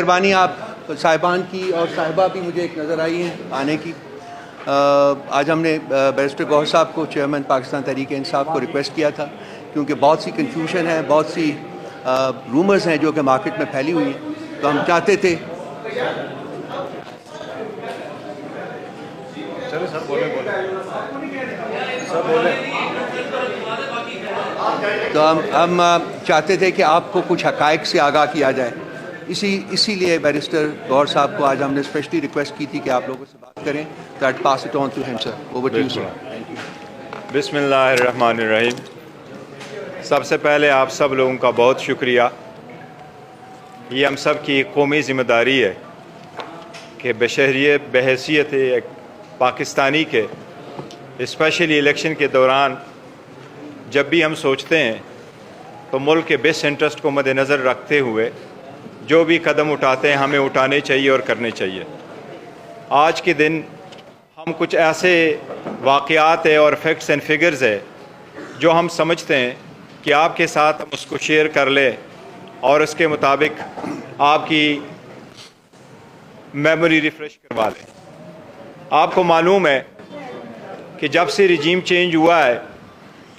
मेहरबानी आप साहिबान की और साहिबा भी मुझे एक नज़र आई हैं आने की। आज हमने बैरिस्टर गौहर साहब को, चेयरमैन पाकिस्तान तहरीक इंसाफ को रिक्वेस्ट किया था, क्योंकि बहुत सी कन्फ्यूजन है, बहुत सी रूमर्स हैं जो कि मार्केट में फैली हुई हैं। तो हम चाहते थे तो हम चाहते थे कि आपको कुछ हक़ाइक़ से आगाह किया जाए। इसीलिए बैरिस्टर गौहर साहब को आज हमने स्पेशली रिक्वेस्ट की थी कि आप लोगों से बात करें। तो I pass it on to him sir. Over to you sir. Thank you. बिस्मिल्लाहिर्रहमानिर्रहीम। सबसे पहले आप सब लोगों का बहुत शुक्रिया। ये हम सब की कौमी ज़िम्मेदारी है कि बहैसियत एक पाकिस्तानी के, स्पेशली इलेक्शन के दौरान जब भी हम सोचते हैं तो मुल्क के बेस्ट इंटरेस्ट को मद्देनज़र रखते हुए जो भी कदम उठाते हैं हमें उठाने चाहिए और करने चाहिए। आज के दिन हम कुछ ऐसे वाक़यात है और फैक्ट्स एंड फिगर्स है जो हम समझते हैं कि आपके साथ हम उसको शेयर कर लें और उसके मुताबिक आपकी मेमोरी रिफ़्रेश करवा लें। आपको मालूम है कि जब से रिजीम चेंज हुआ है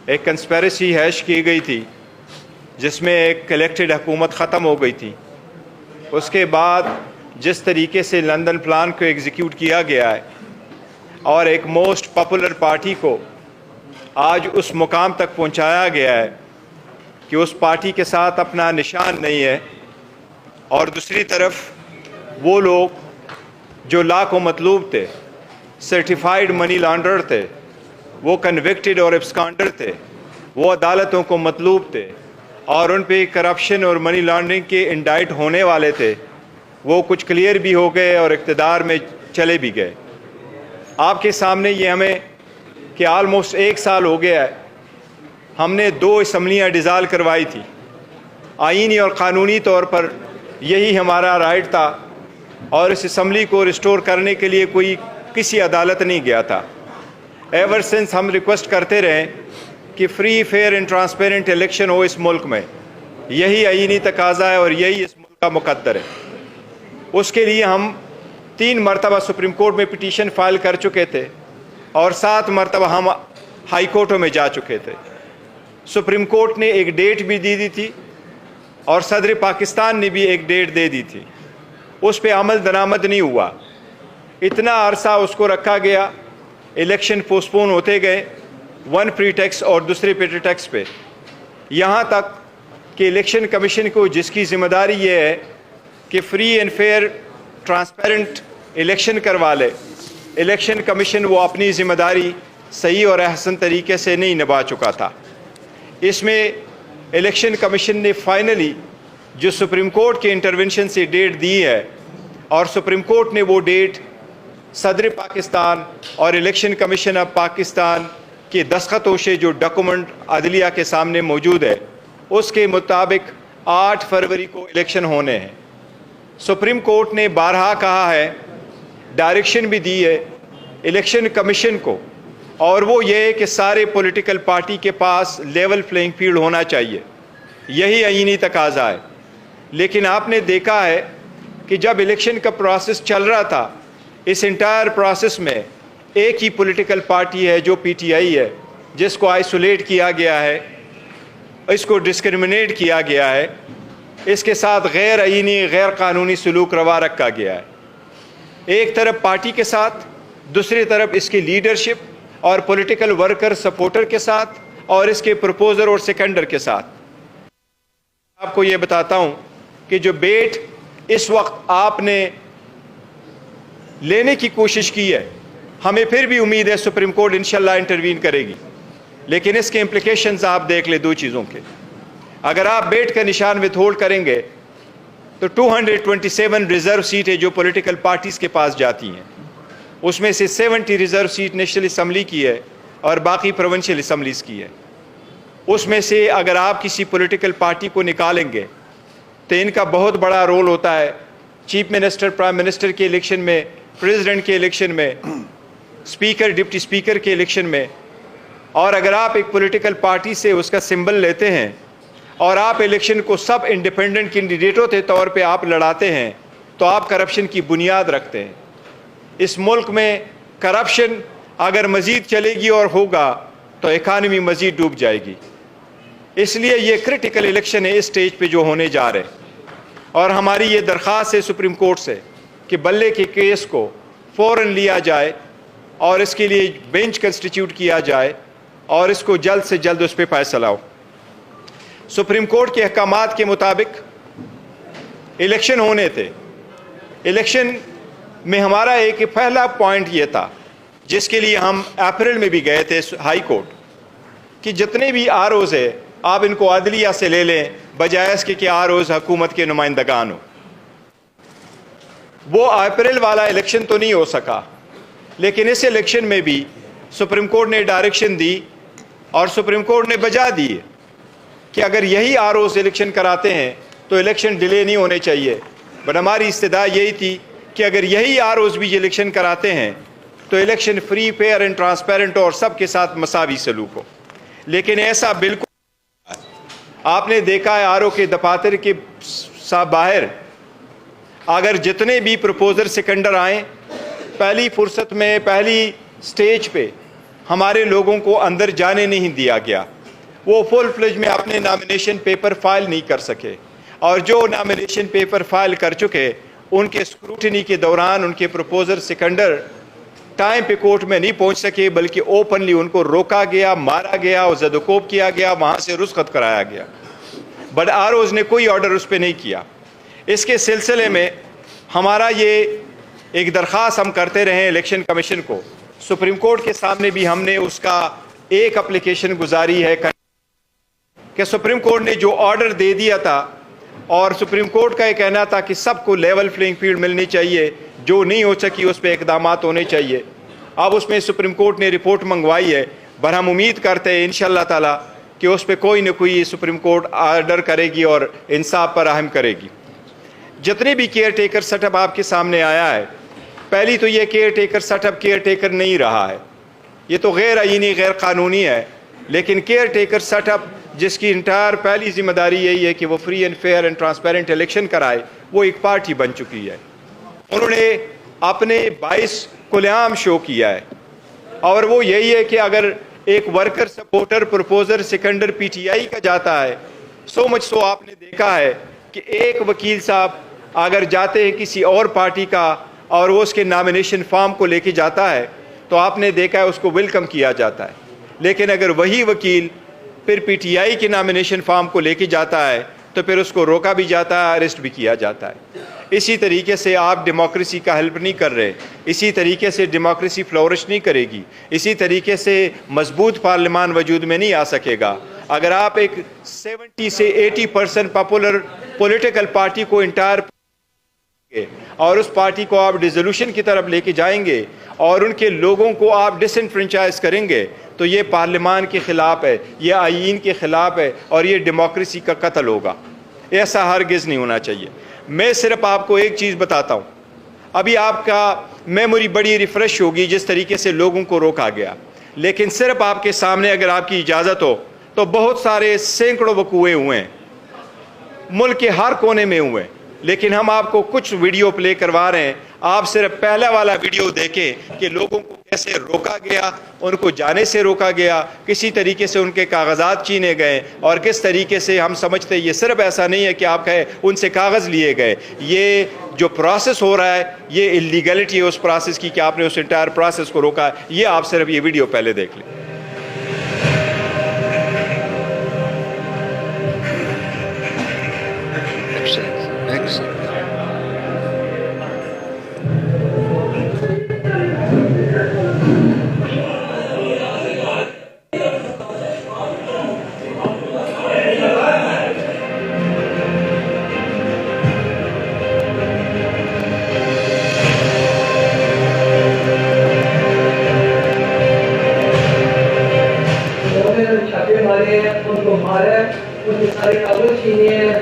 एक कंस्पेरेसी हैश की गई थी जिसमें एक कलेक्टेड हुकूमत ख़त्म हो गई थी। उसके बाद जिस तरीके से लंदन प्लान को एग्जीक्यूट किया गया है और एक मोस्ट पॉपुलर पार्टी को आज उस मुकाम तक पहुंचाया गया है कि उस पार्टी के साथ अपना निशान नहीं है, और दूसरी तरफ वो लोग जो ला को मतलूब थे, सर्टिफाइड मनी लॉन्डर थे, वो कन्विक्टेड और एब्सकॉन्डर थे, वो अदालतों को मतलूब थे और उन पे करप्शन और मनी लॉन्ड्रिंग के इंडाइट होने वाले थे, वो कुछ क्लियर भी हो गए और इक़्तिदार में चले भी गए। आपके सामने ये हमें कि आलमोस्ट 1 साल हो गया है, हमने 2 असम्बलियाँ डिज़ाल्व करवाई थी। आईनी और क़ानूनी तौर पर यही हमारा राइट था और इस असम्बली को रिस्टोर करने के लिए कोई किसी अदालत नहीं गया था। एवर सिंस हम रिक्वेस्ट करते रहे कि free, fair and transparent election हो इस मुल्क में, यही आईनी तकाज़ा है और यही इस मुल्क का मुकद्दर है। उसके लिए हम 3 मरतबा सुप्रीम कोर्ट में पिटीशन फाइल कर चुके थे और 7 मरतबा हम हाई कोर्टों में जा चुके थे। सुप्रीम कोर्ट ने एक डेट भी दी थी और सदर पाकिस्तान ने भी एक डेट दे दी थी, उस पर अमल दरामद नहीं हुआ। इतना अरसा उसको रखा गया, इलेक्शन पोस्टपोन होते गए, वन प्रीटेक्स्ट और दूसरे प्रीटेक्स्ट पे, यहाँ तक कि इलेक्शन कमीशन को, जिसकी ज़िम्मेदारी ये है कि free and fair transparent election करवा ले, इलेक्शन कमीशन वो अपनी ज़िम्मेदारी सही और अहसन तरीके से नहीं निभा चुका था। इसमें इलेक्शन कमीशन ने फाइनली जो सुप्रीम कोर्ट के इंटरवेंशन से डेट दी है, और सुप्रीम कोर्ट ने वो डेट सदर पाकिस्तान और इलेक्शन कमीशन ऑफ पाकिस्तान के दस्तखतों से जो डॉक्यूमेंट अदलिया के सामने मौजूद है, उसके मुताबिक 8 फरवरी को इलेक्शन होने हैं। सुप्रीम कोर्ट ने बारहा कहा है, डायरेक्शन भी दी है इलेक्शन कमीशन को, और वो ये है कि सारे पॉलिटिकल पार्टी के पास लेवल प्लेइंग फील्ड होना चाहिए, यही आईनी तकाज़ा है। लेकिन आपने देखा है कि जब इलेक्शन का प्रोसेस चल रहा था, इस इंटायर प्रोसेस में एक ही पॉलिटिकल पार्टी है जो पीटीआई है, जिसको आइसोलेट किया गया है, इसको डिस्क्रिमिनेट किया गया है, इसके साथ गैर आईनी, गैर कानूनी सलूक रवा रखा गया है। एक तरफ पार्टी के साथ, दूसरी तरफ इसकी लीडरशिप और पॉलिटिकल वर्कर सपोर्टर के साथ, और इसके प्रपोजर और सेकेंडर के साथ। आपको ये बताता हूँ कि जो बेट इस वक्त आपने लेने की कोशिश की है, हमें फिर भी उम्मीद है सुप्रीम कोर्ट इंशाल्लाह इंटरवीन करेगी, लेकिन इसके इम्प्लिकेशंस आप देख ले 2 चीज़ों के। अगर आप बेट का निशान विथहोल्ड करेंगे तो 227 रिजर्व सीटें जो पॉलिटिकल पार्टीज़ के पास जाती हैं, उसमें से 70 रिजर्व सीट नेशनल असम्बली की है और बाकी प्रोविंशियल असम्बलीज़ की है। उसमें से अगर आप किसी पॉलिटिकल पार्टी को निकालेंगे तो इनका बहुत बड़ा रोल होता है चीफ मिनिस्टर, प्राइम मिनिस्टर के इलेक्शन में, प्रेसिडेंट के इलेक्शन में, स्पीकर, डिप्टी स्पीकर के इलेक्शन में। और अगर आप एक पॉलिटिकल पार्टी से उसका सिंबल लेते हैं और आप इलेक्शन को सब इंडिपेंडेंट कैंडिडेटों के तौर पे आप लड़ाते हैं, तो आप करप्शन की बुनियाद रखते हैं। इस मुल्क में करप्शन अगर मज़ीद चलेगी और होगा तो इकानमी मज़ीद डूब जाएगी। इसलिए ये क्रिटिकल इलेक्शन है इस स्टेज पे जो होने जा रहे हैं, और हमारी ये दरख्वास्त है सुप्रीम कोर्ट से कि बल्ले के केस को फ़ौरन लिया जाए और इसके लिए बेंच कंस्टिट्यूट किया जाए और इसको जल्द से जल्द उस पर फैसला हो। सुप्रीम कोर्ट के अहकामात के मुताबिक इलेक्शन होने थे। इलेक्शन में हमारा एक पहला पॉइंट ये था, जिसके लिए हम अप्रैल में भी गए थे हाई कोर्ट, कि जितने भी आरओज़ है आप इनको अदलिया से ले लें, बजाय इसके कि आरओज़ हुकूमत के नुमाइंदगान हो। वो अप्रैल वाला इलेक्शन तो नहीं हो सका, लेकिन इस इलेक्शन में भी सुप्रीम कोर्ट ने डायरेक्शन दी और सुप्रीम कोर्ट ने बजा दी कि अगर यही आरओज़ इलेक्शन कराते हैं तो इलेक्शन डिले नहीं होने चाहिए। बट हमारी इस्तदा यही थी कि अगर यही आरओज़ भी इलेक्शन कराते हैं तो election free, fair and transparent और सबके साथ मसावी सलूक हो। लेकिन ऐसा बिल्कुल आपने देखा है, आरओ के दफातर के बाहर अगर जितने भी प्रपोजर सिकंडर आए, पहली फुर्सत में पहली स्टेज पे हमारे लोगों को अंदर जाने नहीं दिया गया। वो फुल फ्लेज में अपने नॉमिनेशन पेपर फाइल नहीं कर सके, और जो नॉमिनेशन पेपर फाइल कर चुके उनके स्क्रूटनी के दौरान उनके प्रपोजर सिकंडर टाइम पे कोर्ट में नहीं पहुंच सके, बल्कि ओपनली उनको रोका गया, मारा गया और ज़दकोब किया गया, वहाँ से रुस्खत कराया गया। बट आरओज़ ने कोई ऑर्डर उस पर नहीं किया। इसके सिलसिले में हमारा ये एक दरख्वास्त हम करते रहे इलेक्शन कमीशन को। सुप्रीम कोर्ट के सामने भी हमने उसका एक एप्लीकेशन गुजारी है कि सुप्रीम कोर्ट ने जो ऑर्डर दे दिया था, और सुप्रीम कोर्ट का ये कहना था कि सबको लेवल प्लेइंग फील्ड मिलनी चाहिए, जो नहीं हो सकी उस पर इकदाम होने चाहिए। अब उसमें सुप्रीम कोर्ट ने रिपोर्ट मंगवाई है, पर हम उम्मीद करते हैं इंशाअल्लाह ताला कि उस पर कोई न कोई सुप्रीम कोर्ट ऑर्डर करेगी और इंसाफ पर अहम करेगी। जितने भी केयर टेकर सेटअप आपके सामने आया है, पहली तो ये care taker setup care taker नहीं रहा है, ये तो गैर आईनी गैर कानूनी है। लेकिन केयर टेकर सेटअप जिसकी इंटायर पहली जिम्मेदारी यही है कि वो free and fair and transparent election कराए, वो एक पार्टी बन चुकी है। उन्होंने अपने 22 खुलेआम शो किया है, और वो यही है कि अगर एक वर्कर सपोर्टर प्रपोजर सिकंडर पीटीआई का जाता है, सो मच सो आपने देखा है कि एक वकील साहब अगर जाते हैं किसी और पार्टी का और वो उसके नॉमिनेशन फॉर्म को लेके जाता है तो आपने देखा है उसको वेलकम किया जाता है। लेकिन अगर वही वकील फिर पीटीआई के नॉमिनेशन फॉर्म को लेके जाता है तो फिर उसको रोका भी जाता है, अरेस्ट भी किया जाता है। इसी तरीके से आप डेमोक्रेसी का हेल्प नहीं कर रहे, इसी तरीके से डेमोक्रेसी फ्लोरिश नहीं करेगी, इसी तरीके से मजबूत पार्लियामान वजूद में नहीं आ सकेगा। अगर आप एक 70 से 80% पॉपुलर पॉलिटिकल पार्टी को इंटायर और उस पार्टी को आप डिसोल्यूशन की तरफ लेके जाएंगे और उनके लोगों को आप डिसइनफ्रेंचाइज करेंगे, तो ये पार्लियामान के ख़िलाफ़ है, ये आईन के ख़िलाफ़ है और ये डेमोक्रेसी का कत्ल होगा। ऐसा हरगिज़ नहीं होना चाहिए। मैं सिर्फ आपको एक चीज़ बताता हूँ, अभी आपका मेमोरी बड़ी रिफ़्रेश होगी जिस तरीके से लोगों को रोका गया, लेकिन सिर्फ आपके सामने अगर आपकी इजाज़त हो तो बहुत सारे सैकड़ों वकूए हुए हैं, मुल्क के हर कोने में हुए। लेकिन हम आपको कुछ वीडियो प्ले करवा रहे हैं, आप सिर्फ पहला वाला वीडियो देखें कि लोगों को कैसे रोका गया, उनको जाने से रोका गया, किसी तरीके से उनके कागजात छीने गए, और किस तरीके से हम समझते हैं ये सिर्फ ऐसा नहीं है कि आप कहें उनसे कागज़ लिए गए, ये जो प्रोसेस हो रहा है ये इलीगलिटी है उस प्रोसेस की कि आपने उस इंटायर प्रोसेस को रोका। ये आप सिर्फ ये वीडियो पहले देख लें। छापे मारे हैं, उनको मारा, उनके सारे कागज छीने हैं।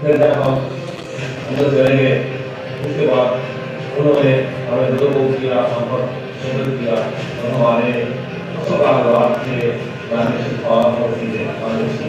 फिर जब हम अंदर करेंगे उसके बाद उन्होंने हमें दो को किया, हम पर मदद किया और हमारे सरकार के जाने से और चीजें आने से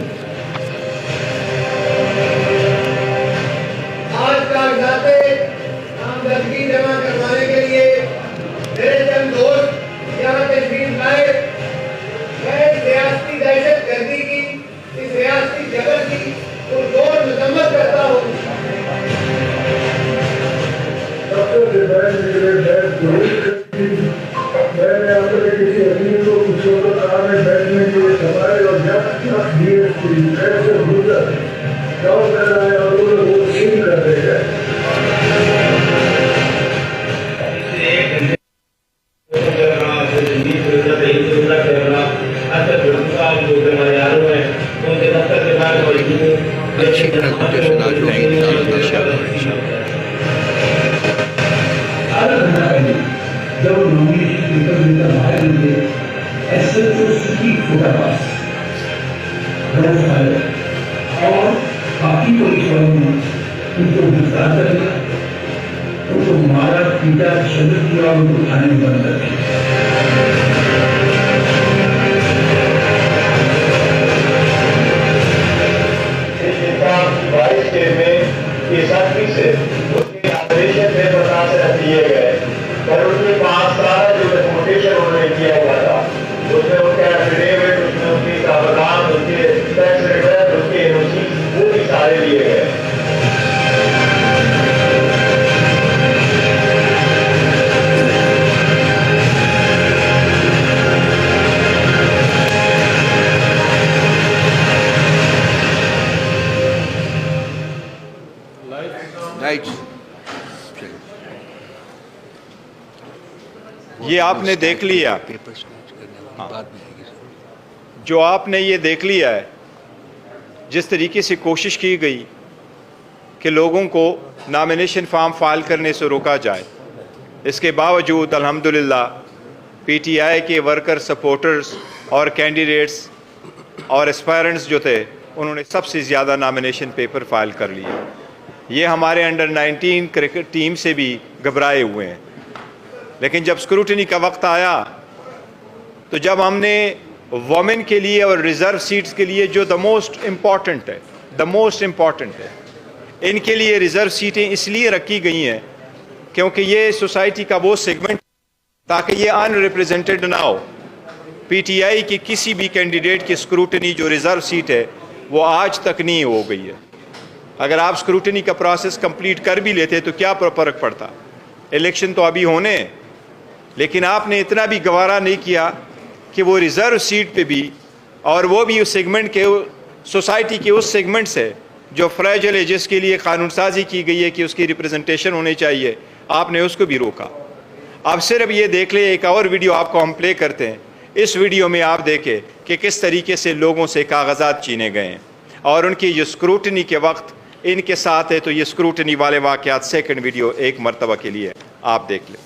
इलेक्शन आज होंगे इंशाल्लाह। जब नॉमिनेशन पेपर मिलकर बाहर निकले ऐसे तो सूखी छोटा पास और बाकी पुलिस वालों ने उनको गिरफ्तार कर लिया, उनको मारा पीटा शब्द किया और उनको थाने में बंद कर दिया। से उसके ऑपरेशन में प्रकाश रख दिए गए और उनके 5 साल जो डॉक्यूमेंटेशन उन्होंने किया हुआ था उसमें उनके एफिडेविट, उसमें उनकी कागजात, उनके टैक्स रिटर्न, उनके एनओसी वो भी सारे लिए गए। ये आपने देख लिया, जो आपने ये देख लिया है जिस तरीके से कोशिश की गई कि लोगों को नॉमिनेशन फॉर्म फाइल करने से रोका जाए, इसके बावजूद अल्हम्दुलिल्लाह पीटीआई के वर्कर, सपोर्टर्स और कैंडिडेट्स और एस्पायरेंट्स जो थे उन्होंने सबसे ज़्यादा नॉमिनेशन पेपर फाइल कर लिए। ये हमारे अंडर 19 क्रिकेट टीम से भी घबराए हुए हैं। लेकिन जब स्क्रूटनी का वक्त आया तो जब हमने वोमेन के लिए और रिज़र्व सीट्स के लिए जो द मोस्ट इम्पॉर्टेंट है, इनके लिए रिज़र्व सीटें इसलिए रखी गई हैं क्योंकि ये सोसाइटी का वो सेगमेंट ताकि ये अनरिप्रेजेंटेड ना हो। पीटीआई की किसी भी कैंडिडेट की स्क्रूटनी जो रिज़र्व सीट है वो आज तक नहीं हो गई है। अगर आप स्क्रूटनी का प्रोसेस कंप्लीट कर भी लेते तो क्या फ़र्क पड़ता, इलेक्शन तो अभी होने हैं। लेकिन आपने इतना भी गवारा नहीं किया कि वो रिज़र्व सीट पे भी, और वो भी उस सेगमेंट के, सोसाइटी के उस सेगमेंट से जो फ्रेजाइल है, जिसके लिए कानून साजी की गई है कि उसकी रिप्रेजेंटेशन होनी चाहिए, आपने उसको भी रोका। अब सिर्फ ये देख ले, एक और वीडियो आपको हम प्ले करते हैं। इस वीडियो में आप देखें कि किस तरीके से लोगों से कागजात छीने गए हैं और उनकी जो स्क्रूटनी के वक्त इनके साथ है। तो ये स्क्रूटनी वाले वाक़यात सेकंड वीडियो एक मरतबा के लिए आप देख लें।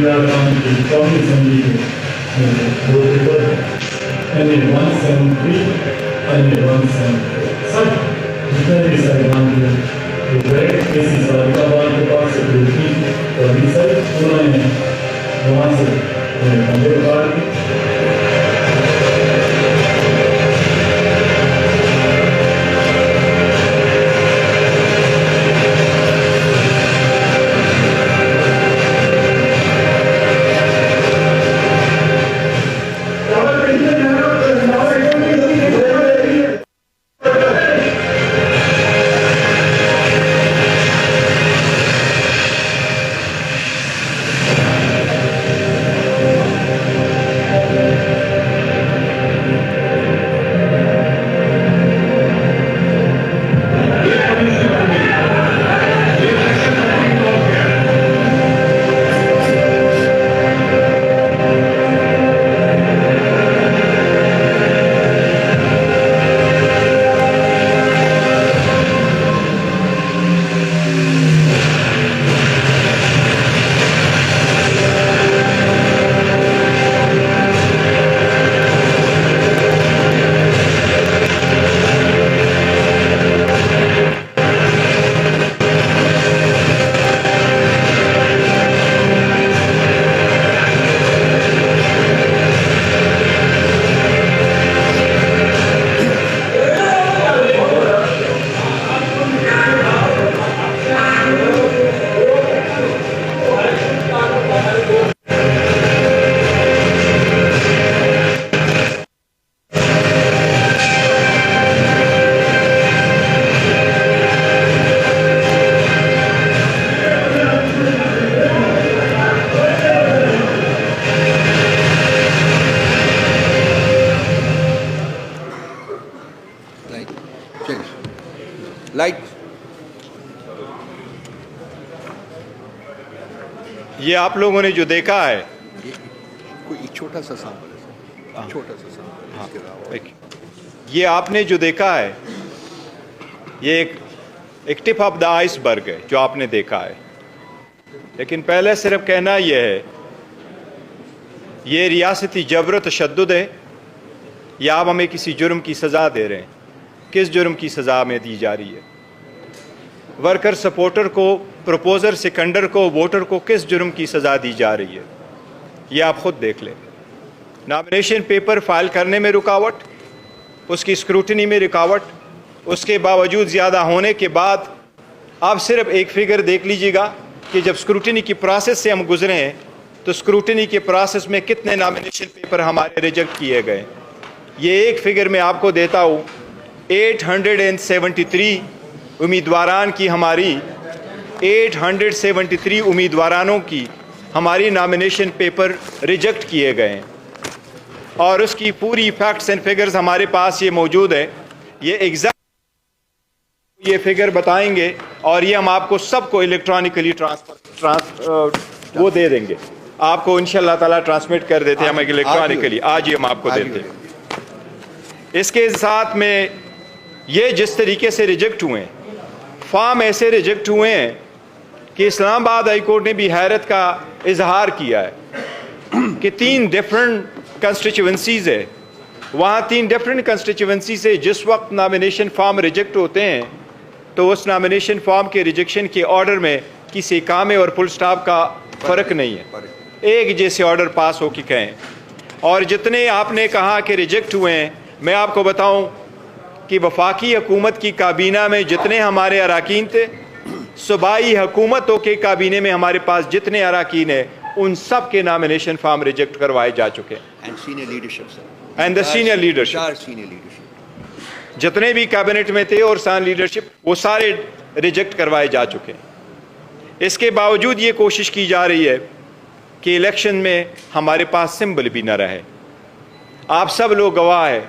Gracias. कौमी असेंबली में दो पेपर एन 173 एन 174 सब जितने भी साहिबान थे गए किसी साहिबान के पास से देखी तो अभी सर उन्होंने वहाँ से कंप्यूटर कार्ड लाइट ये आप लोगों ने जो देखा है, कोई छोटा सा सैंपल है, छोटा सा सैंपल। हाँ, ये आपने जो देखा है ये एक टिप ऑफ द आइसबर्ग है जो आपने देखा है। लेकिन पहले सिर्फ कहना यह है, ये रियासती जबर तशद्दुद है या आप हमें किसी जुर्म की सज़ा दे रहे हैं। किस जुर्म की सज़ा हमें दी जा रही है? वर्कर सपोर्टर को, प्रपोजर सिकंडर को, वोटर को किस जुर्म की सज़ा दी जा रही है? ये आप खुद देख लें। नॉमिनेशन पेपर फाइल करने में रुकावट, उसकी स्क्रूटनी में रुकावट, उसके बावजूद ज़्यादा होने के बाद आप सिर्फ एक फिगर देख लीजिएगा कि जब स्क्रूटनी की प्रोसेस से हम गुजरे हैं तो स्क्रूटनी के प्रोसेस में कितने नॉमिनेशन पेपर हमारे रिजेक्ट किए गए। ये एक फिगर मैं आपको देता हूँ, 873 उम्मीदवारान की हमारी 873 उम्मीदवारानों की हमारी नॉमिनेशन पेपर रिजेक्ट किए गए हैं और उसकी पूरी फैक्ट्स एंड फिगर्स हमारे पास ये मौजूद है। ये एग्जैक्ट ये फिगर बताएंगे और ये हम आपको सबको इलेक्ट्रॉनिकली वो दे देंगे, आपको इंशाल्लाह ताला ट्रांसमिट कर देते हैं हम इलेक्ट्रॉनिकली। आज ही हम आपको देते हैं। इसके साथ में ये जिस तरीके से रिजेक्ट हुए हैं, फॉर्म ऐसे रिजेक्ट हुए हैं कि इस्लामाबाद हाई कोर्ट ने भी हैरत का इजहार किया है कि 3 डिफरेंट कंस्टिट्यूएंसीज है, वहाँ 3 डिफरेंट कंस्टिट्यूएंसी से जिस वक्त नॉमिनेशन फॉर्म रिजेक्ट होते हैं तो उस नॉमिनेशन फॉर्म के रिजेक्शन के ऑर्डर में किसी कामे और फुल स्टॉप का फ़र्क नहीं है, एक जैसे ऑर्डर पास हो के कहें। और जितने आपने कहा कि रिजेक्ट हुए हैं, मैं आपको बताऊं कि वफाकी हुकूमत की काबीना में जितने हमारे अराकीन थे, सूबाई हुकूमतों के काबीने में हमारे पास जितने अराकीन हैं, उन सब के नॉमिनेशन फॉर्म रिजेक्ट करवाए जा चुके हैं। And senior leadership and the senior leadership, जितने भी कैबिनेट में थे और सान लीडरशिप, वो सारे रिजेक्ट करवाए जा चुके हैं। इसके बावजूद ये कोशिश की जा रही है कि इलेक्शन में हमारे पास सिंबल भी न रहे। आप सब लोग गवाह हैं,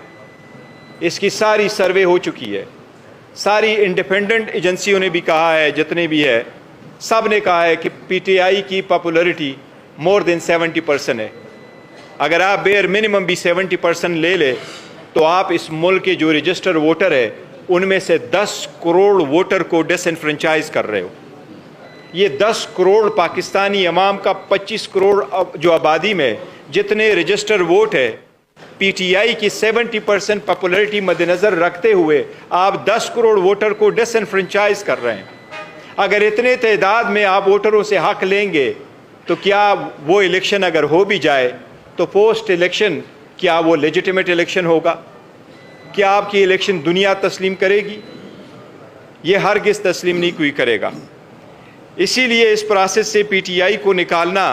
इसकी सारी सर्वे हो चुकी है, सारी इंडिपेंडेंट एजेंसियों ने भी कहा है, जितने भी है सब ने कहा है कि पीटीआई की पॉपुलैरिटी मोर देन 70% है। अगर आप बेयर मिनिमम भी 70% ले ले तो आप इस मुल्क के जो रजिस्टर वोटर है उनमें से 10 करोड़ वोटर को डिसएनफ्रेंचाइज कर रहे हो। ये 10 करोड़ पाकिस्तानी अवाम का 25 करोड़ जो आबादी में जितने रजिस्टर वोट है, पीटीआई की 70% पॉपुलैरिटी मद्देनज़र रखते हुए आप 10 करोड़ वोटर को डिसएनफ्रेंचाइज कर रहे हैं। अगर इतने तादाद में आप वोटरों से हक लेंगे तो क्या वो इलेक्शन अगर हो भी जाए तो पोस्ट इलेक्शन क्या वो लेजिटिमेट इलेक्शन होगा? क्या आपकी इलेक्शन दुनिया तस्लीम करेगी? ये हरगिज़ तस्लीम नहीं कोई करेगा। इसीलिए इस प्रोसेस से पीटीआई को निकालना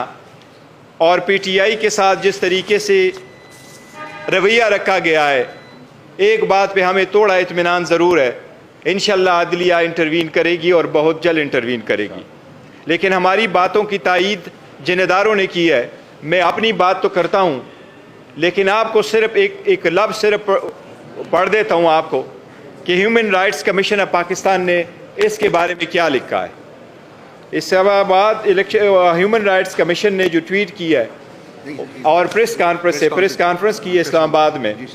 और पीटीआई के साथ जिस तरीके से रवैया रखा गया है, एक बात पे हमें थोड़ा इत्मीनान ज़रूर है, इंशाल्लाह अदलिया इंटरवीन करेगी और बहुत जल्द इंटरवीन करेगी। लेकिन हमारी बातों की तायीद जिन इदारों ने की है, मैं अपनी बात तो करता हूँ, लेकिन आपको सिर्फ एक लफ्ज़ सिर्फ पढ़ देता हूँ आपको कि human rights commission of Pakistan ने इसके बारे में क्या लिखा है। इस्लामाबाद ह्यूमन राइट्स कमीशन ने जो ट्वीट किया है और प्रेस कॉन्फ्रेंस की है इस्लामाबाद में,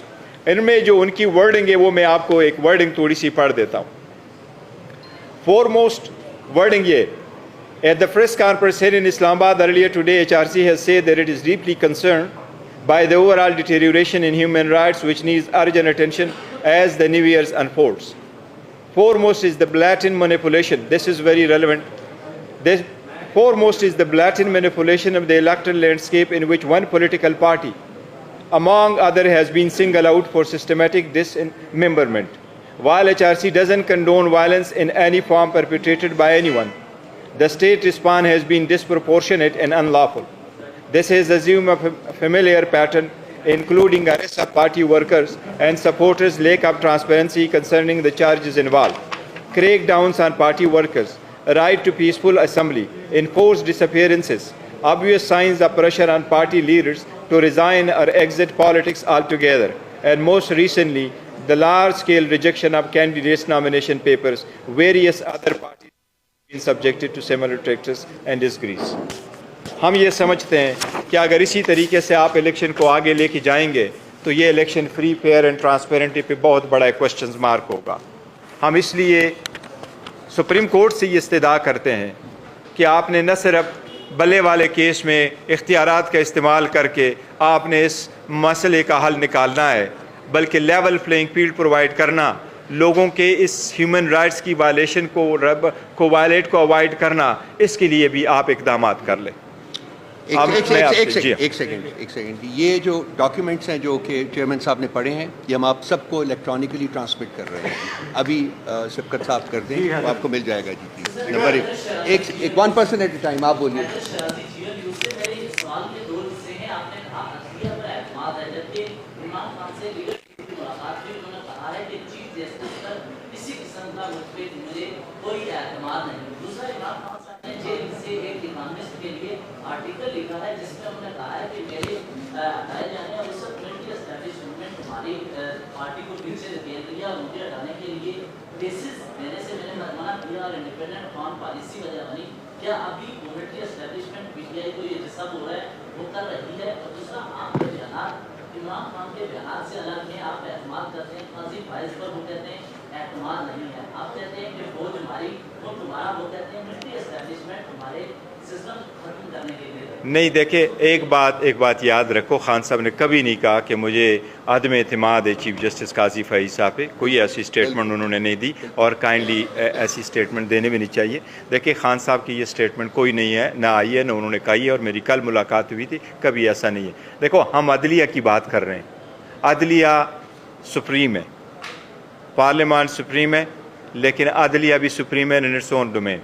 इनमें जो उनकी वर्डिंग है वो मैं आपको एक वर्डिंग थोड़ी सी पढ़ देता हूँ। फोरमोस्ट वर्डिंग ये, at the press conference here in Islamabad earlier today, HRC has said that it is deeply concerned by the overall deterioration in human rights which needs urgent attention as the new year unfolds. Foremost is the blatant manipulation. This is very relevant. Foremost is the blatant manipulation of the electoral landscape in which one political party, among others, has been singled out for systematic dismemberment. While HRC doesn't condone violence in any form perpetrated by anyone, the state response has been disproportionate and unlawful. This has assumed a familiar pattern, including arrests of party workers and supporters, lack of transparency concerning the charges involved, crackdowns on party workers, right to peaceful assembly, enforced disappearances, obvious signs of pressure on party leaders to resign or exit politics altogether, and most recently, the large-scale rejection of candidates' nomination papers. Various other parties have been subjected to similar practice and disgrace. हम ये समझते हैं कि अगर इसी तरीके से आप इलेक्शन को आगे लेके जाएंगे तो ये election free, fair and transparency पे बहुत बड़ा क्वेश्चन मार्क होगा। हम इसलिए सुप्रीम कोर्ट से ये इस्तदा करते हैं कि आपने न सिर्फ बल्ले वाले केस में इख्तियारात का इस्तेमाल करके आपने इस मसले का हल निकालना है, बल्कि लेवल प्लेइंग फील्ड प्रोवाइड करना, लोगों के इस ह्यूमन राइट्स की वायलेशन को वायलेट को अवॉइड करना, इसके लिए भी आप इकदाम कर लें। एक सेकंड, ये जो डॉक्यूमेंट्स हैं जो कि चेयरमैन साहब ने पढ़े हैं, ये हम आप सबको इलेक्ट्रॉनिकली ट्रांसमिट कर रहे हैं। अभी सबकत साहब कर दें तो आपको मिल जाएगा जी। नंबर एक 1 पर्सन एट ए टाइम, आप बोलिए। आर्टिकल लिखा है जिसमें हमने कहा है कि मेरे हटाए जाने और उस एस्टैब्लिशमेंट हमारी पार्टी को पीछे धकेल दिया और मुझे हटाने के लिए बेसिस देने से मैंने मना किया और इंडिपेंडेंट फॉर्म पॉलिसी वजह बनी। क्या अभी कम्युनिटी एस्टैब्लिशमेंट पीटीआई को ये सब हो रहा है वो कर रही है? और दूसरा, आपके बयान इमरान खान के बयान से अलग में आप एतमाद करते हैं, काजी फाइज पर वो कहते हैं एतमाद नहीं है, आप कहते हैं कि फौज हमारी वो तुम्हारा, वो कहते हैं मिलिट्री एस्टैब्लिशमेंट हमारे सिस्टम खत्म करने के लिए। नहीं, देखिए एक बात याद रखो, खान साहब ने कभी नहीं कहा कि मुझे आदम एतमाद है चीफ जस्टिस काजी फईज साहब पे। कोई ऐसी स्टेटमेंट उन्होंने नहीं दी और काइंडली ऐसी स्टेटमेंट देने भी नहीं चाहिए। देखिए खान साहब की ये स्टेटमेंट कोई नहीं है, ना आई है, ना उन्होंने कही है, और मेरी कल मुलाकात हुई थी, कभी ऐसा नहीं है। देखो हम अदलिया की बात कर रहे हैं, अदलिया सुप्रीम है, पार्लियामान सुप्रीम है, लेकिन अदलिया भी सुप्रीम है इन इट्स ओन डोमेन,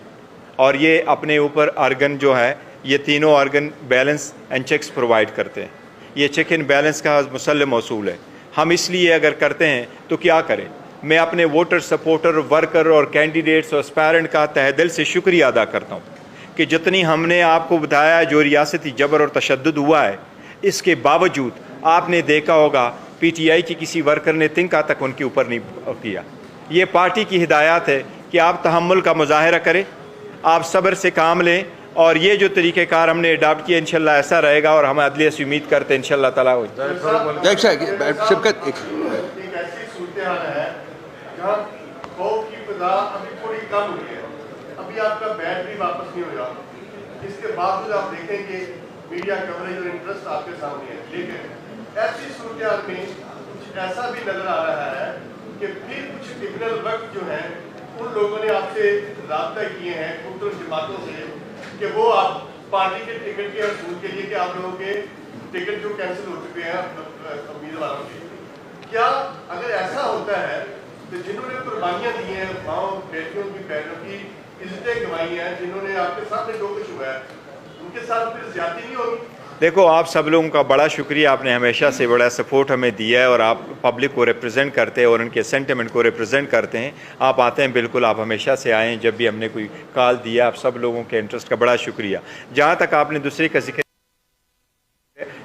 और ये अपने ऊपर आर्गन जो है, ये तीनों organ balance and checks provide करते हैं। ये चेक एंड बैलेंस का मुसल्लम असूल है। हम इसलिए अगर करते हैं तो क्या करें। मैं अपने वोटर, सपोर्टर, वर्कर और कैंडिडेट्स और एस्पायरेंट का तहे दिल से शुक्रिया अदा करता हूँ कि जितनी हमने आपको बताया जो रियासती जबर और तशद्दुद हुआ है, इसके बावजूद आपने देखा होगा पीटीआई की किसी वर्कर ने तिनका तक उनके ऊपर नहीं किया। ये पार्टी की हिदायत है कि आप तहम्मुल का मुजाहरा करें, आप सब्र से काम लें, और ये जो तरीक़ेकार हमने अडॉप्ट किया इंशाल्लाह ऐसा रहेगा, और हम अदलिया से उम्मीद करते हैं इंशाल्लाह ताला हो। अभी आपका बैच भी वापस नहीं होगा, इसके बावजूद आप देखेंगे मीडिया कवरेज और इंटरेस्ट आपके सामने है। लेकिन ऐसी सूरत में कुछ ऐसा भी नजर आ रहा है कि फिर कुछ क्रिमिनल वक्त जो है उन लोगों ने आपसे राब्ता किए हैं मुख्तलिफ जमातों से कि वो आप पार्टी के टिकट के असूल के लिए कि आप लोगों के टिकट जो कैंसिल हो चुके हैं उम्मीदवारों के, क्या अगर ऐसा होता है तो जिन्होंने कुर्बानियां दी हैं, माओ बेटियों की बहनों की इज्जतें गंवाई हैं, जिन्होंने आपके सामने जो कुछ हुआ है, उनके साथ फिर ज्यादती नहीं होगी? देखो, आप सब लोगों का बड़ा शुक्रिया, आपने हमेशा से बड़ा सपोर्ट हमें दिया है और आप पब्लिक को रिप्रेजेंट करते हैं और उनके सेंटिमेंट को रिप्रेजेंट करते हैं। आप आते हैं, बिल्कुल आप हमेशा से आएँ, जब भी हमने कोई कॉल दिया, आप सब लोगों के इंटरेस्ट का बड़ा शुक्रिया। जहाँ तक आपने दूसरे का जिक्र,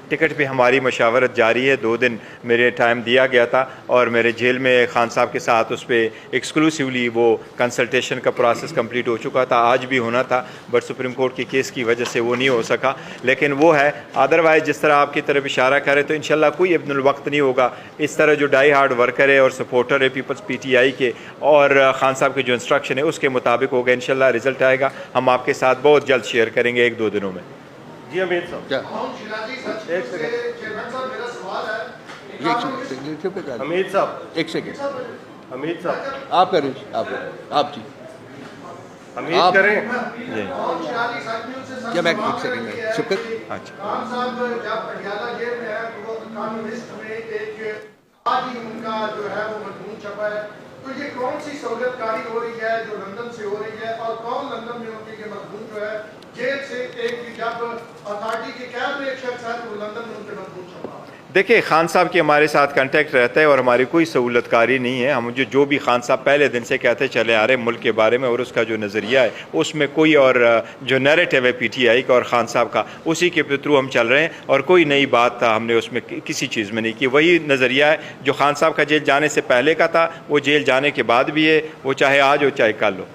टिकट पे हमारी मशावरत जारी है। 2 दिन मेरे टाइम दिया गया था और मेरे जेल में खान साहब के साथ उस पर एक्सक्लूसिवली वो कंसल्टेशन का प्रोसेस कंप्लीट हो चुका था। आज भी होना था बट सुप्रीम कोर्ट के केस की वजह से वो नहीं हो सका, लेकिन वो है। अदरवाइज़ जिस तरह आपकी तरफ इशारा करे तो इंशाल्लाह कोई इब्नुल वक्त नहीं होगा। इस तरह जो डाई हार्ड वर्कर है और सपोर्टर है पीपल्स PTI के और खान साहब के जो इंस्ट्रक्शन है उसके मुताबिक होगा। इंशाल्लाह रिजल्ट आएगा, हम आपके साथ बहुत जल्द शेयर करेंगे 1-2 दिनों में। जी अमित साहब, एक सेकंड, अमित साहब, एक सेकंड, अमित साहब, आप करें, आप जी, अमित आप करें। क्या मैं एक सेकंड में शुक्र। अच्छा, खान साहब जब पटियाला जेल में है तो वो इकोनॉमिस्ट में एक आज ही उनका जो है वो मजमून छपा है, तो ये कौन सी सहूलियतकारी हो रही है जो लंदन से हो रही है और कौन लंदन में उनके ये मजमून जो है जेल से एक जब अथॉरिटी के कैब में एक शख्स है तो लंदन में उनके मजमून छपा। देखिए, खान साहब के हमारे साथ कांटेक्ट रहता है और हमारी कोई सहूलतकारी नहीं है। हम जो भी खान साहब पहले दिन से कहते चले आ रहे मुल्क के बारे में और उसका जो नज़रिया है उसमें कोई और जो नैरेटिव है PTI का और खान साहब का, उसी के थ्रू हम चल रहे हैं और कोई नई बात हमने उसमें किसी चीज़ में नहीं की। वही नज़रिया है जो खान साहब का जेल जाने से पहले का था, वो जेल जाने के बाद भी है, वो चाहे आज हो चाहे कल हो।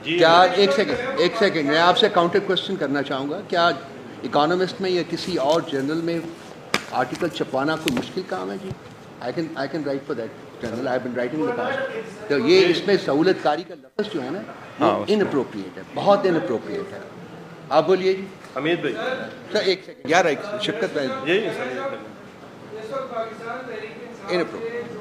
क्या एक सेकंड मैं आपसे काउंटर क्वेश्चन करना चाहूँगा, क्या इकोनॉमिस्ट में या किसी और जर्नल में आर्टिकल छपवाना कोई मुश्किल काम है जी? I can write for that journal, I have been writing in the past. तो ये इसमें सहूलतकारी का लफ्ज़ जो है ना वो इनअप्रोप्रिएट है, बहुत इनअप्रोप्रिएट है। आप बोलिए जी अमित भाई। सर एक सेकंड यार, एक शिफ्कत भाई, इनअप्रोप्रिएट।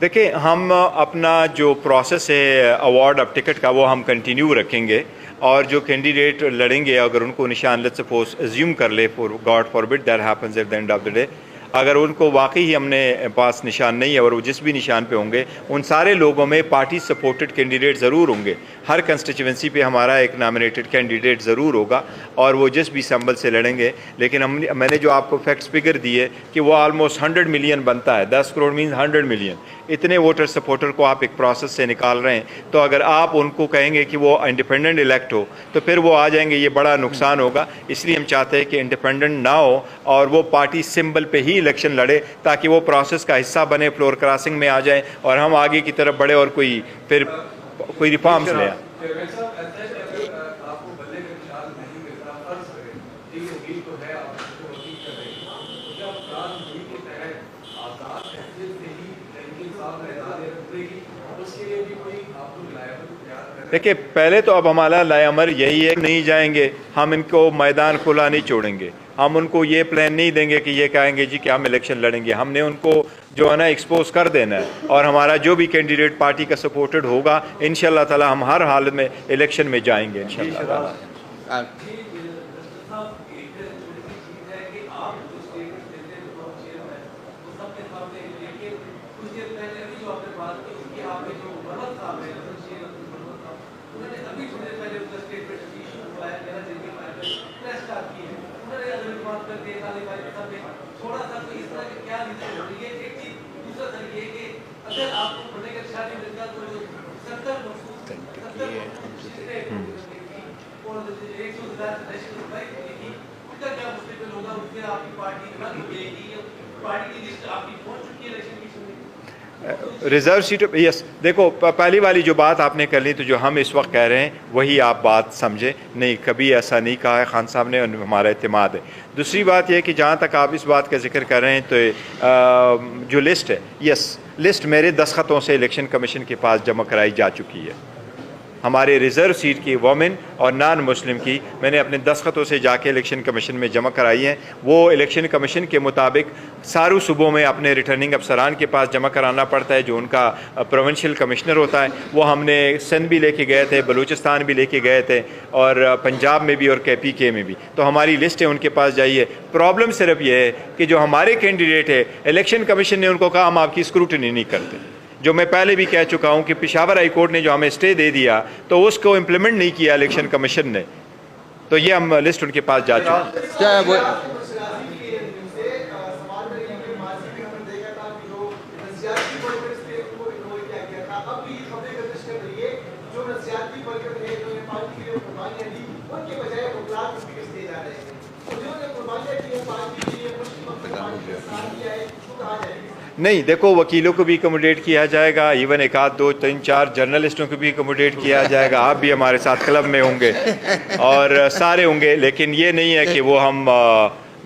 देखिए, हम अपना जो प्रोसेस है अवार्ड ऑफ टिकट का वो हम कंटिन्यू रखेंगे और जो कैंडिडेट लड़ेंगे अगर उनको निशान लेट्स सपोज अज्यूम कर ले, for God forbid that happens at the end of the day, अगर उनको वाकई ही हमने पास निशान नहीं है और वो जिस भी निशान पे होंगे उन सारे लोगों में पार्टी सपोर्टेड कैंडिडेट ज़रूर होंगे। हर कंस्टिट्यूंसी पे हमारा एक नॉमिनेटेड कैंडिडेट ज़रूर होगा और वो जिस भी संबल से लड़ेंगे। लेकिन मैंने जो आपको फैक्ट्स फिगर दिए कि वो ऑलमोस्ट 100 मिलियन बनता है, 10 करोड़ मीन्स 100 मिलियन, इतने वोटर सपोर्टर को आप एक प्रोसेस से निकाल रहे हैं। तो अगर आप उनको कहेंगे कि वो इंडिपेंडेंट इलेक्ट हो तो फिर वो आ जाएंगे, ये बड़ा नुकसान होगा। इसलिए हम चाहते हैं कि इंडिपेंडेंट ना हो और वो पार्टी सिंबल पे ही इलेक्शन लड़े ताकि वो प्रोसेस का हिस्सा बने, फ्लोर क्रॉसिंग में आ जाए और हम आगे की तरफ बढ़े और कोई रिफॉर्म्स ले आए। देखिए, पहले तो अब हमारा लायामर यही है, नहीं जाएंगे हम इनको मैदान खुला नहीं छोड़ेंगे। हम उनको ये प्लान नहीं देंगे कि ये कहेंगे जी कि हम इलेक्शन लड़ेंगे। हमने उनको जो है ना एक्सपोज कर देना है और हमारा जो भी कैंडिडेट पार्टी का सपोर्टेड होगा इंशाल्लाह ताला हम हर हाल में इलेक्शन में जाएंगे इंशाल्लाह ताला। रिजर्व सीट, यस, देखो पहली वाली जो बात आपने कर ली, तो जो हम इस वक्त कह रहे हैं वही आप बात समझे, नहीं कभी ऐसा नहीं कहा है खान साहब ने, और हमारा इत्तेमाद है। दूसरी बात यह है कि जहाँ तक आप इस बात का जिक्र कर रहे हैं, तो जो लिस्ट है, यस, लिस्ट मेरे दस्तखतों से इलेक्शन कमीशन के पास जमा कराई जा चुकी है। हमारे रिज़र्व सीट की वोमेन और नॉन मुस्लिम की मैंने अपने दस्तखतों से जाके इलेक्शन कमीशन में जमा कराई हैं। वो इलेक्शन कमीशन के मुताबिक सारू सूबों में अपने रिटर्निंग अफसरान के पास जमा कराना पड़ता है, जो उनका प्रोविंशियल कमिश्नर होता है। वो हमने सिंध भी लेके गए थे, बलूचिस्तान भी लेके गए थे, और पंजाब में भी और KPK में भी। तो हमारी लिस्ट है, उनके पास जाइए। प्रॉब्लम सिर्फ ये है कि जो हमारे कैंडिडेट है, इलेक्शन कमीशन ने उनको कहा हम आपकी स्क्रूटनी नहीं करते। जो मैं पहले भी कह चुका हूँ कि पेशावर हाई कोर्ट ने जो हमें स्टे दे दिया, तो उसको इम्प्लीमेंट नहीं किया इलेक्शन कमीशन ने, तो ये हम लिस्ट उनके पास जा चुके हैं। नहीं, देखो वकीलों को भी अकोमोडेट किया जाएगा, इवन एक आध दो तीन चार जर्नलिस्टों को भी अकोमोडेट किया जाएगा। आप भी हमारे साथ क्लब में होंगे और सारे होंगे, लेकिन ये नहीं है कि वो हम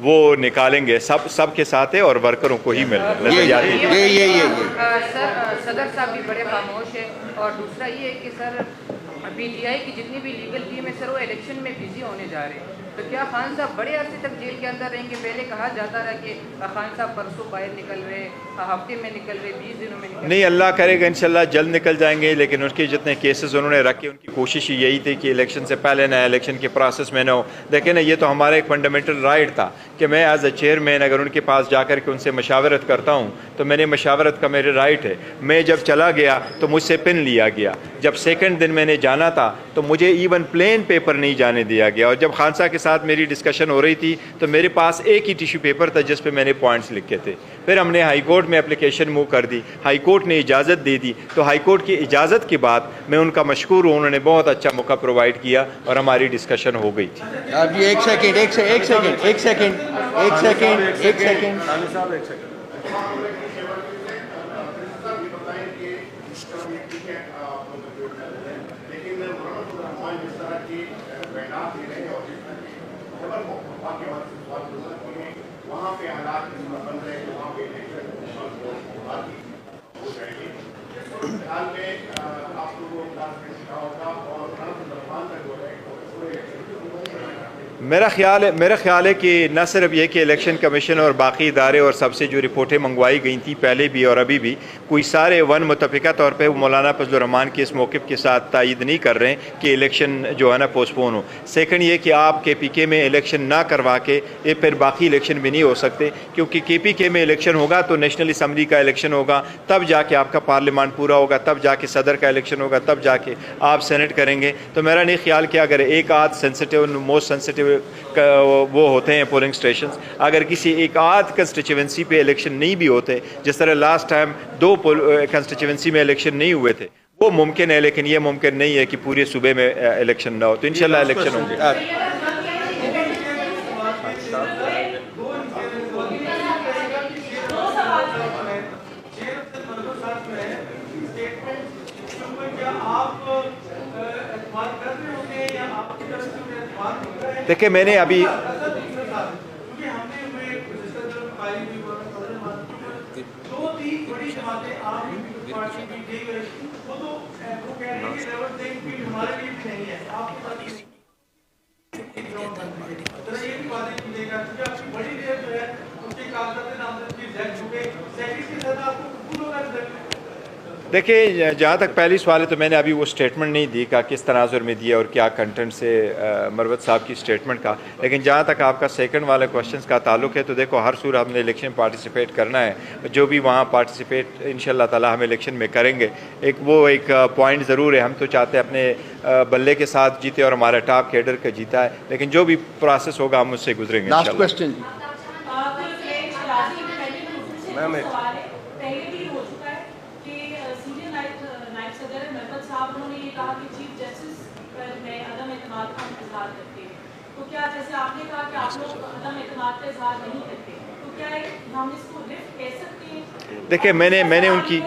वो निकालेंगे, सब के साथ है और वर्करों को ही मिल रहा है। सर सदर साहब भी बड़े खामोश है, और दूसरा ये है कि सर PTI की जितनी भी लीगल टीम है सर, वो इलेक्शन में बिजी होने जा रहे हैं। तो क्या खान साहब बड़े अरसे तक जेल के अंदर रहेंगे? पहले कहा जाता रहा कि खान साहब परसों बाहर निकल रहे, हफ्ते में निकल रहे, 20 दिनों में निकल। नहीं, अल्लाह करेगा इंशाल्लाह जल्द निकल जाएंगे, लेकिन उनके जितने केसेस उन्होंने रखे, उनकी कोशिश यही थी कि इलेक्शन से पहले ना, इलेक्शन के प्रोसेस में ना हो। देखिए ना, ये तो हमारा एक फंडामेंटल राइट था कि मैं एज अ चेयरमैन अगर उनके पास जाकर के उनसे मशावरत करता हूँ, तो मैंने मशावरत का मेरे राइट है। मैं जब चला गया तो मुझसे पिन लिया गया। जब सेकंड दिन मैंने जाना था तो मुझे इवन प्लेन पेपर नहीं जाने दिया गया। और जब खान साहब के साथ मेरी डिस्कशन हो रही थी तो मेरे पास एक ही टिश्यू पेपर था जिस पे मैंने पॉइंट्स लिखे थे। फिर हमने हाई कोर्ट में एप्लीकेशन मूव कर दी, हाई कोर्ट ने इजाज़त दे दी। तो हाई कोर्ट की इजाज़त के बाद मैं उनका मशकूर हूँ, उन्होंने बहुत अच्छा मौका प्रोवाइड किया और हमारी डिस्कशन हो गई थी। अब ये एक सेकेंड वहाँ पे हालात बन रहे हैं, वहाँ पे हाल में आप लोगों को होगा और मेरा ख्याल है कि न सिर्फ ये कि इलेक्शन कमीशन और बाकी इदारे और सबसे जो रिपोर्टें मंगवाई गई थी पहले भी और अभी भी, कोई सारे वन मुतफ़िका तौर पे मौलाना फजलुर रहमान के इस मौक़िफ़ के साथ तायद नहीं कर रहे हैं कि इलेक्शन जो है ना पोस्टपोन हो। सेकंड ये कि आप KPK में इलेक्शन ना करवा के ये फिर बाकी इलेक्शन भी नहीं हो सकते, क्योंकि KPK में इलेक्शन होगा तो नेशनल असम्बली का इलेक्शन होगा, तब जाके आपका पार्लियामान पूरा होगा, तब जाके सदर का इलेक्शन होगा, तब जाके आप सेनेट करेंगे। तो मेरा नहीं ख्याल कि अगर एक आध सेंसिटिव मोस्ट सेंसिटिव वो होते हैं पोलिंग स्टेशन, अगर किसी एक आध कंस्टिट्यूंसी पे इलेक्शन नहीं भी होते, जिस तरह लास्ट टाइम 2 कंस्टिट्यूंसी में इलेक्शन नहीं हुए थे, वो मुमकिन है। लेकिन ये मुमकिन नहीं है कि पूरे सूबे में इलेक्शन ना हो। तो इंशाल्लाह इलेक्शन होंगे। देखिए मैंने अभी देखिए, जहाँ तक पहली सवाल है तो मैंने अभी वो स्टेटमेंट नहीं दी का किस तनाजुर में दिया और क्या कंटेंट से मरवत साहब की स्टेटमेंट का। लेकिन जहाँ तक आपका सेकंड वाले क्वेश्चंस का ताल्लुक है, तो देखो हर सूरत हमने इलेक्शन पार्टिसिपेट करना है। जो भी वहाँ पार्टिसिपेट इंशाल्लाह ताला हम इलेक्शन में करेंगे। एक पॉइंट ज़रूर है, हम तो चाहते हैं अपने बल्ले के साथ जीते और हमारा टॉप कैडर का जीता है, लेकिन जो भी प्रोसेस होगा हम उससे गुजरेंगे। लास्ट क्वेश्चन तो क्या जैसे आपने कहा कि आप लोग अदम एतमाद का इजहार नहीं करते, तो क्या हम इसको कह सकते हैं? देखिए, मैंने उनकी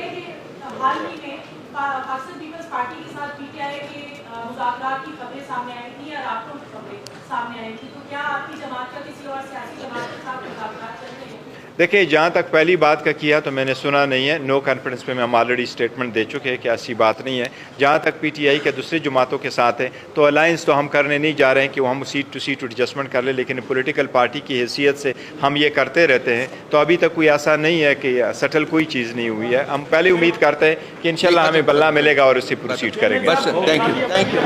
हाल ही में पाकिस्तान पीपल्स पार्टी के साथ पीटीआई के मुज़ाकरात की खबरें सामने आई थी या राब्तों की खबरें सामने आई थी, तो क्या आपकी जमात का किसी और सियासी जमात के साथ मुज़ाकरात चल रहे हैं? देखिए, जहाँ तक पहली बात का किया तो मैंने सुना नहीं है। नो कॉन्फिडेंस पे हम ऑलरेडी स्टेटमेंट दे चुके हैं कि ऐसी बात नहीं है। जहाँ तक पीटीआई के दूसरी जमातों के साथ है तो अलायंस तो हम करने नहीं जा रहे हैं कि वो हम सीट टू एडजस्टमेंट कर ले, लेकिन पॉलिटिकल पार्टी की हैसियत से हम ये करते रहते हैं। तो अभी तक कोई ऐसा नहीं है कि सटल कोई चीज़ नहीं हुई है। हम पहले उम्मीद करते हैं कि इंशाल्लाह हमें बल्ला मिलेगा और उससे प्रोसीड करेंगे। बस, थैंक यू। Thank you.